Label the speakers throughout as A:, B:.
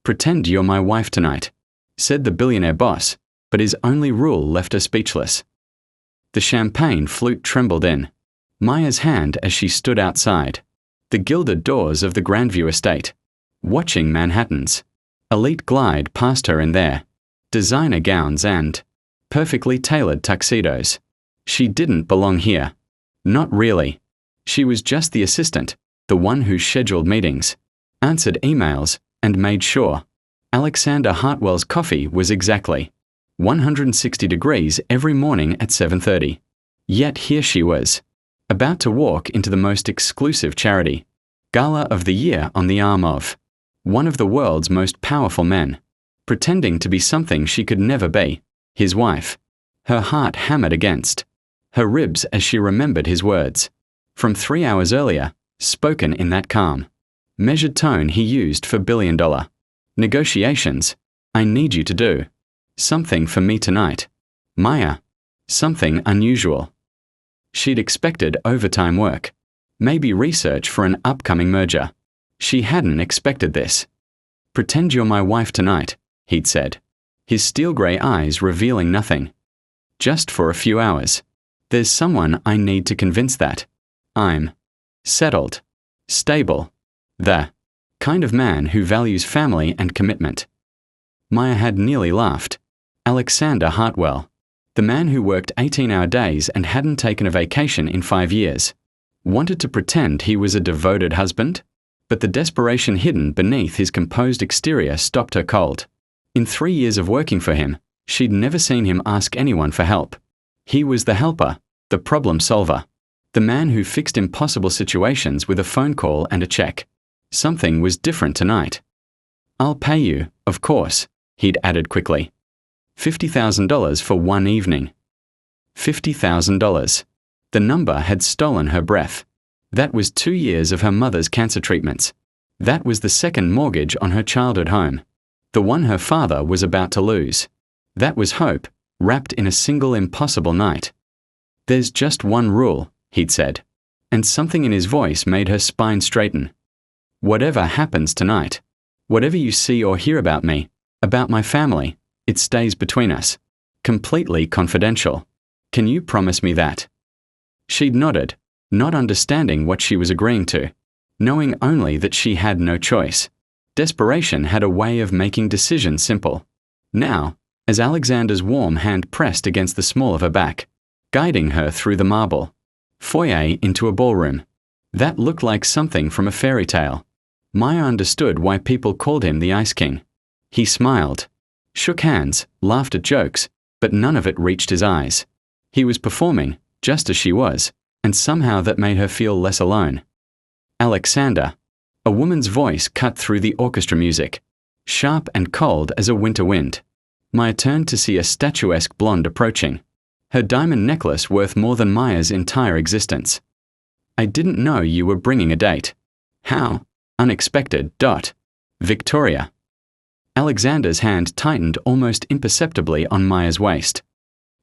A: "Pretend you're my wife tonight," said the billionaire boss, but his only rule left her speechless. The champagne flute trembled in Maya's hand as she stood outside the gilded doors of the Grandview estate, watching Manhattans elite glide past her in their designer gowns and perfectly tailored tuxedos. She didn't belong here. Not really. She was just the assistant, the one who scheduled meetings, answered emails, and made sure Alexander Hartwell's coffee was exactly 160 degrees every morning at 7:30. Yet here she was, about to walk into the most exclusive charity gala of the year on the arm of one of the world's most powerful men, pretending to be something she could never be, his wife. Her heart hammered against her ribs as she remembered his words from 3 hours earlier, spoken in that calm, measured tone he used for billion-dollar negotiations. "I need you to do something for me tonight, Maya. Something unusual." She'd expected overtime work, maybe research for an upcoming merger. She hadn't expected this. "Pretend you're my wife tonight," he'd said, his steel-grey eyes revealing nothing. "Just for a few hours. There's someone I need to convince that I'm settled, stable, the kind of man who values family and commitment." Maya had nearly laughed. Alexander Hartwell, the man who worked 18-hour days and hadn't taken a vacation in 5 years, wanted to pretend he was a devoted husband? But the desperation hidden beneath his composed exterior stopped her cold. In 3 years of working for him, she'd never seen him ask anyone for help. He was the helper, the problem solver, the man who fixed impossible situations with a phone call and a check. Something was different tonight. "I'll pay you, of course," he'd added quickly. $50,000 for one evening. $50,000. The number had stolen her breath. That was 2 years of her mother's cancer treatments. That was the second mortgage on her childhood home, the one her father was about to lose. That was hope, wrapped in a single impossible night. "There's just one rule," he'd said, and something in his voice made her spine straighten. "Whatever happens tonight, whatever you see or hear about me, about my family, it stays between us, completely confidential. Can you promise me that?" She'd nodded, not understanding what she was agreeing to, knowing only that she had no choice. Desperation had a way of making decisions simple. Now, as Alexander's warm hand pressed against the small of her back, guiding her through the marble foyer into a ballroom that looked like something from a fairy tale, Maya understood why people called him the Ice King. He smiled, shook hands, laughed at jokes, but none of it reached his eyes. He was performing, just as she was, and somehow that made her feel less alone. "Alexander." A woman's voice cut through the orchestra music, sharp and cold as a winter wind. Maya turned to see a statuesque blonde approaching, her diamond necklace worth more than Maya's entire existence. "I didn't know you were bringing a date." "How unexpected. Victoria." Alexander's hand tightened almost imperceptibly on Maya's waist.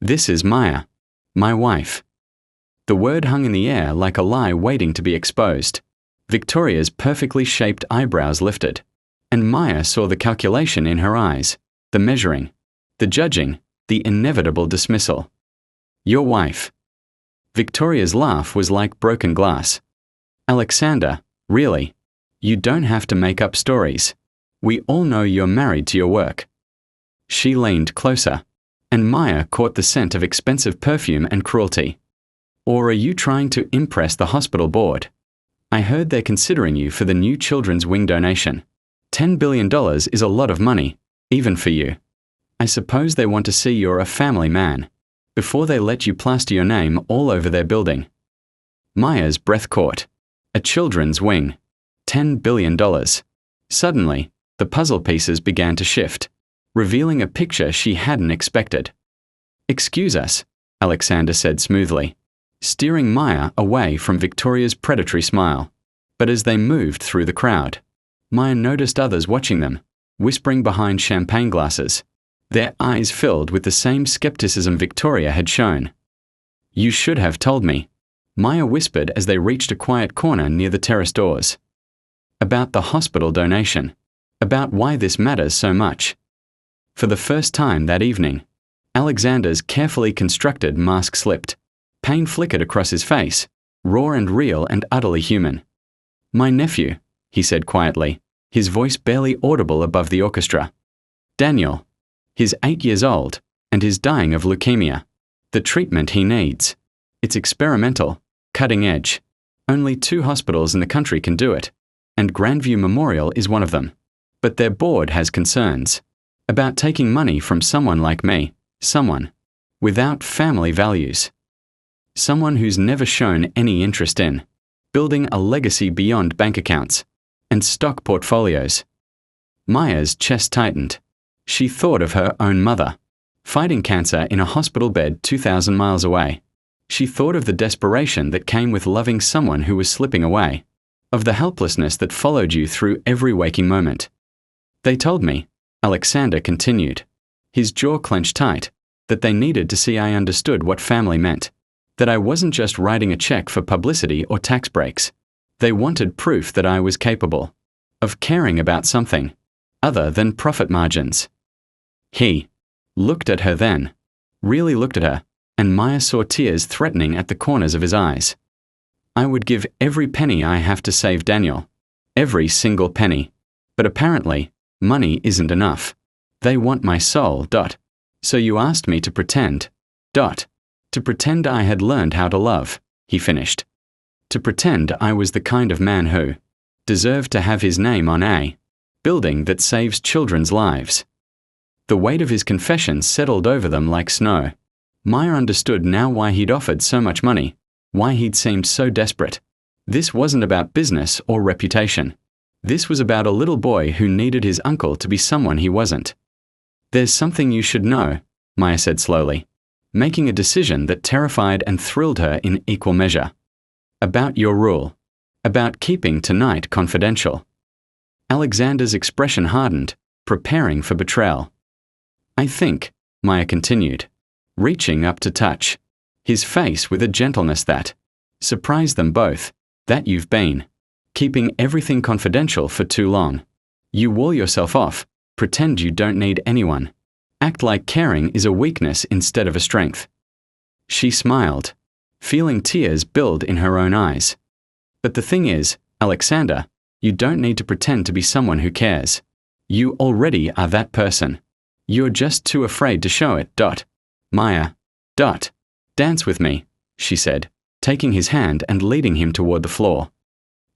A: "This is Maya, my wife." The word hung in the air like a lie waiting to be exposed. Victoria's perfectly shaped eyebrows lifted, and Maya saw the calculation in her eyes, the measuring, the judging, the inevitable dismissal. "Your wife." Victoria's laugh was like broken glass. "Alexander, really? You don't have to make up stories. We all know you're married to your work." She leaned closer, and Maya caught the scent of expensive perfume and cruelty. "Or are you trying to impress the hospital board? I heard they're considering you for the new children's wing donation. $10 billion is a lot of money, even for you. I suppose they want to see you're a family man before they let you plaster your name all over their building." Maya's breath caught. A children's wing. $10 billion. Suddenly, the puzzle pieces began to shift, revealing a picture she hadn't expected. "Excuse us," Alexander said smoothly, steering Maya away from Victoria's predatory smile. But as they moved through the crowd, Maya noticed others watching them, whispering behind champagne glasses, their eyes filled with the same skepticism Victoria had shown. "You should have told me," Maya whispered as they reached a quiet corner near the terrace doors. "About the hospital donation. about why this matters so much. For the first time that evening, Alexander's carefully constructed mask slipped. Pain flickered across his face, raw and real and utterly human. "My nephew," he said quietly, his voice barely audible above the orchestra. "Daniel. He's 8 years old, and he's dying of leukemia. The treatment he needs. It's experimental, cutting edge. Only 2 hospitals in the country can do it, and Grandview Memorial is one of them. But their board has concerns about taking money from someone like me, someone without family values. Someone who's never shown any interest in building a legacy beyond bank accounts and stock portfolios." Maya's chest tightened. She thought of her own mother, fighting cancer in a hospital bed 2,000 miles away. She thought of the desperation that came with loving someone who was slipping away, of the helplessness that followed you through every waking moment. "They told me," Alexander continued, his jaw clenched tight, "that they needed to see I understood what family meant, that I wasn't just writing a check for publicity or tax breaks. They wanted proof that I was capable of caring about something other than profit margins." He looked at her then, really looked at her, and Maya saw tears threatening at the corners of his eyes. "I would give every penny I have to save Daniel, every single penny. But apparently, money isn't enough. They want my soul. So you asked me to pretend. To pretend I had learned how to love," he finished. "To pretend I was the kind of man who deserved to have his name on a building that saves children's lives." The weight of his confession settled over them like snow. Maya understood now why he'd offered so much money, why he'd seemed so desperate. This wasn't about business or reputation. This was about a little boy who needed his uncle to be someone he wasn't. "There's something you should know," Maya said slowly, making a decision that terrified and thrilled her in equal measure. "About your rule. About keeping tonight confidential." Alexander's expression hardened, preparing for betrayal. "I think," Maya continued, reaching up to touch his face with a gentleness that surprised them both, "that you've been keeping everything confidential for too long. You wall yourself off, pretend you don't need anyone, act like caring is a weakness instead of a strength." She smiled, feeling tears build in her own eyes. "But the thing is, Alexander, you don't need to pretend to be someone who cares. You already are that person. You're just too afraid to show it. Maya. Dance with me," she said, taking his hand and leading him toward the floor.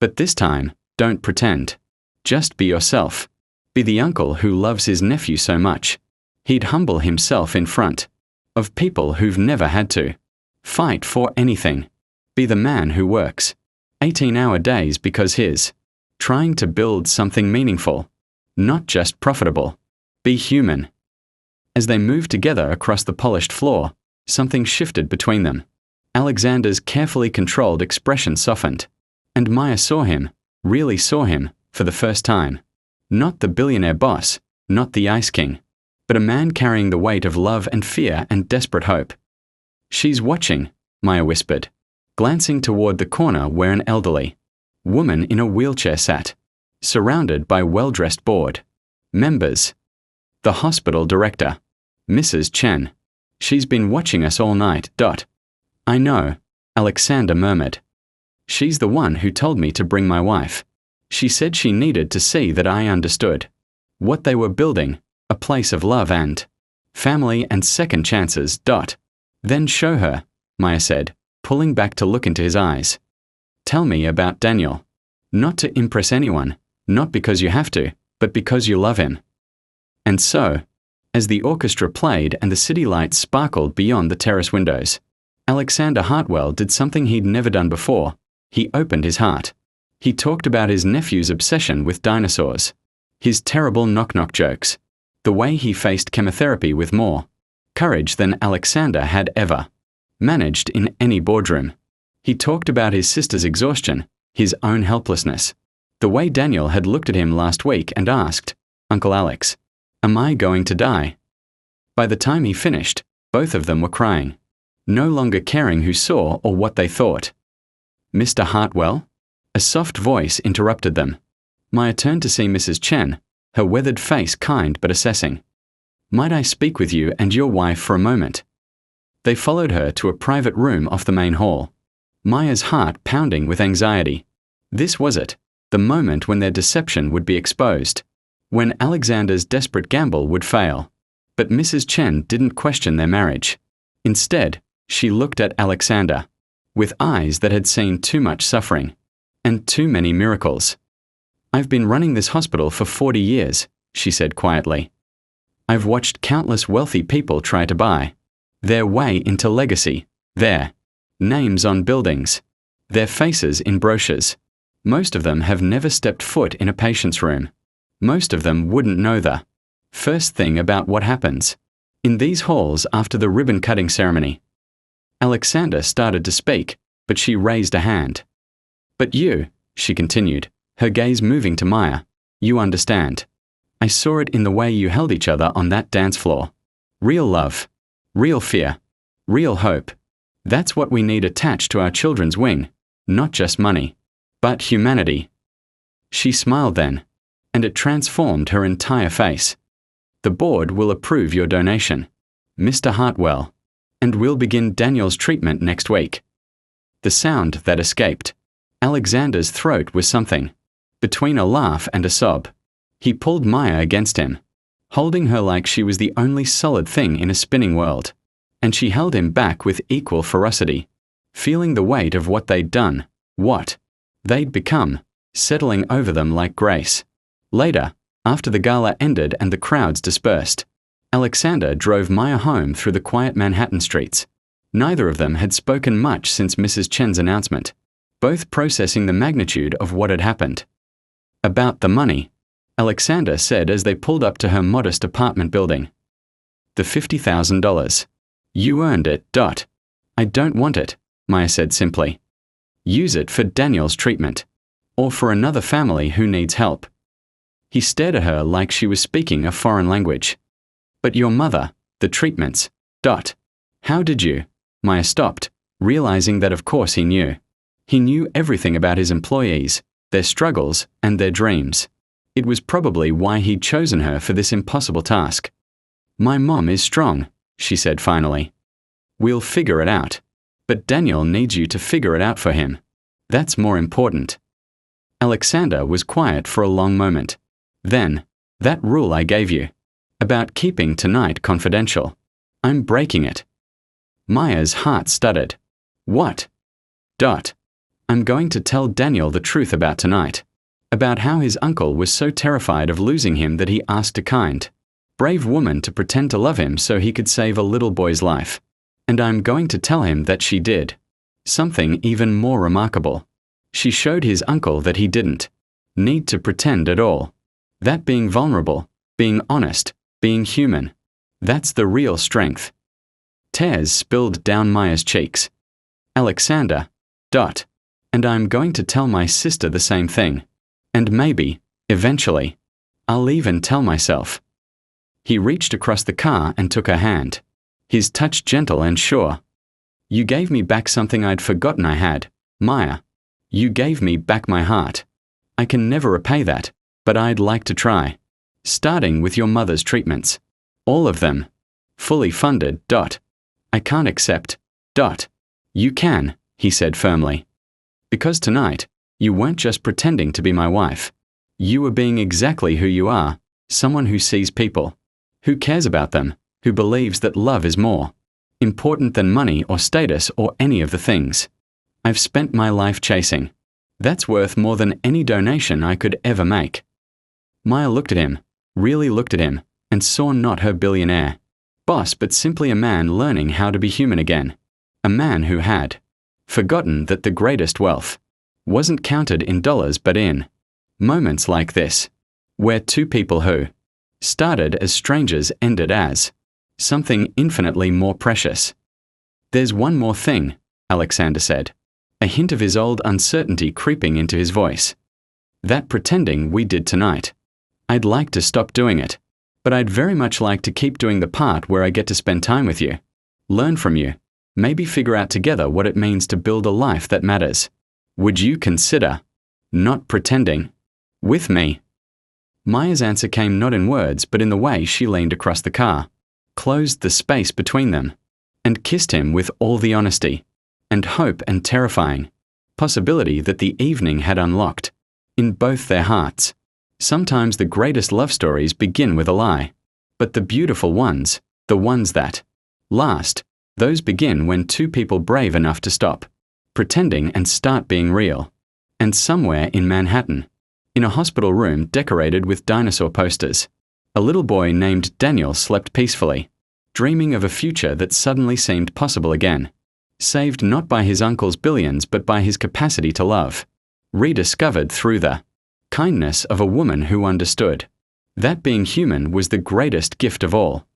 A: "But this time, don't pretend. Just be yourself. Be the uncle who loves his nephew so much. He'd humble himself in front of people who've never had to fight for anything. Be the man who works 18-hour days because he's trying to build something meaningful, not just profitable. Be human." As they moved together across the polished floor, something shifted between them. Alexander's carefully controlled expression softened, and Maya saw him, really saw him, for the first time. Not the billionaire boss, not the Ice King, but a man carrying the weight of love and fear and desperate hope. "She's watching," Maya whispered, glancing toward the corner where an elderly woman in a wheelchair sat, surrounded by well-dressed board members. The hospital director, Mrs. Chen. "She's been watching us all night. "I know," Alexander murmured. "She's the one who told me to bring my wife. She said she needed to see that I understood what they were building, a place of love and family and second chances. Then show her," Maya said, pulling back to look into his eyes. "Tell me about Daniel. Not to impress anyone, not because you have to, but because you love him." And so, as the orchestra played and the city lights sparkled beyond the terrace windows, Alexander Hartwell did something he'd never done before. He opened his heart. He talked about his nephew's obsession with dinosaurs, his terrible knock-knock jokes, the way he faced chemotherapy with more courage than Alexander had ever managed in any boardroom. He talked about his sister's exhaustion, his own helplessness, the way Daniel had looked at him last week and asked, "Uncle Alex, am I going to die?" By the time he finished, both of them were crying, no longer caring who saw or what they thought. "Mr. Hartwell?" A soft voice interrupted them. Maya turned to see Mrs. Chen, her weathered face kind but assessing. "Might I speak with you and your wife for a moment?" They followed her to a private room off the main hall. Maya's heart pounding with anxiety. This was it, the moment when their deception would be exposed, when Alexander's desperate gamble would fail. But Mrs. Chen didn't question their marriage. Instead, she looked at Alexander, with eyes that had seen too much suffering, and too many miracles. "I've been running this hospital for 40 years, she said quietly. "I've watched countless wealthy people try to buy their way into legacy, their names on buildings, their faces in brochures. Most of them have never stepped foot in a patient's room. Most of them wouldn't know the first thing about what happens in these halls after the ribbon-cutting ceremony." Alexander started to speak, but she raised a hand. "But you," she continued, her gaze moving to Maya, "you understand. I saw it in the way you held each other on that dance floor. Real love, real fear, real hope. That's what we need attached to our children's wing, not just money, but humanity." She smiled then, and it transformed her entire face. "The board will approve your donation, Mr. Hartwell, and we'll begin Daniel's treatment next week." The sound that escaped Alexander's throat was something between a laugh and a sob. He pulled Maya against him, holding her like she was the only solid thing in a spinning world, and she held him back with equal ferocity, feeling the weight of what they'd done, what they'd become, settling over them like grace. Later, after the gala ended and the crowds dispersed, Alexander drove Maya home through the quiet Manhattan streets. Neither of them had spoken much since Mrs. Chen's announcement, both processing the magnitude of what had happened. "About the money," Alexander said as they pulled up to her modest apartment building. "The $50,000. You earned it. I don't want it," Maya said simply. "Use it for Daniel's treatment, or for another family who needs help." He stared at her like she was speaking a foreign language. "But your mother, the treatments, how did you?" Maya stopped, realizing that of course he knew. He knew everything about his employees, their struggles, and their dreams. It was probably why he'd chosen her for this impossible task. "My mom is strong," she said finally. "We'll figure it out. But Daniel needs you to figure it out for him. That's more important." Alexander was quiet for a long moment. Then, "That rule I gave you, about keeping tonight confidential, I'm breaking it." Maya's heart stuttered. "What?" "I'm going to tell Daniel the truth about tonight, about how his uncle was so terrified of losing him that he asked a kind, brave woman to pretend to love him so he could save a little boy's life. And I'm going to tell him that she did. Something even more remarkable. She showed his uncle that he didn't need to pretend at all. That being vulnerable, being honest, being human, that's the real strength." Tears spilled down Maya's cheeks. "Alexander, and I'm going to tell my sister the same thing. And maybe, eventually, I'll even tell myself." He reached across the car and took her hand, his touch gentle and sure. "You gave me back something I'd forgotten I had, Maya. You gave me back my heart. I can never repay that, but I'd like to try. Starting with your mother's treatments. All of them. Fully funded. I can't accept. You can," he said firmly. "Because tonight, you weren't just pretending to be my wife. You were being exactly who you are, someone who sees people, who cares about them, who believes that love is more important than money or status or any of the things I've spent my life chasing. That's worth more than any donation I could ever make." Maya looked at him, really looked at him, and saw not her billionaire boss but simply a man learning how to be human again. A man who had forgotten that the greatest wealth wasn't counted in dollars but in moments like this, where two people who started as strangers ended as something infinitely more precious. "There's one more thing," Alexander said, a hint of his old uncertainty creeping into his voice. "That pretending we did tonight. I'd like to stop doing it, but I'd very much like to keep doing the part where I get to spend time with you, learn from you, maybe figure out together what it means to build a life that matters. Would you consider not pretending with me?" Maya's answer came not in words but in the way she leaned across the car, closed the space between them, and kissed him with all the honesty, and hope and terrifying possibility that the evening had unlocked, in both their hearts. Sometimes the greatest love stories begin with a lie, but the beautiful ones, the ones that last, those begin when two people brave enough to stop pretending and start being real. And somewhere in Manhattan, in a hospital room decorated with dinosaur posters, a little boy named Daniel slept peacefully, dreaming of a future that suddenly seemed possible again, saved not by his uncle's billions but by his capacity to love, rediscovered through the kindness of a woman who understood. That being human was the greatest gift of all.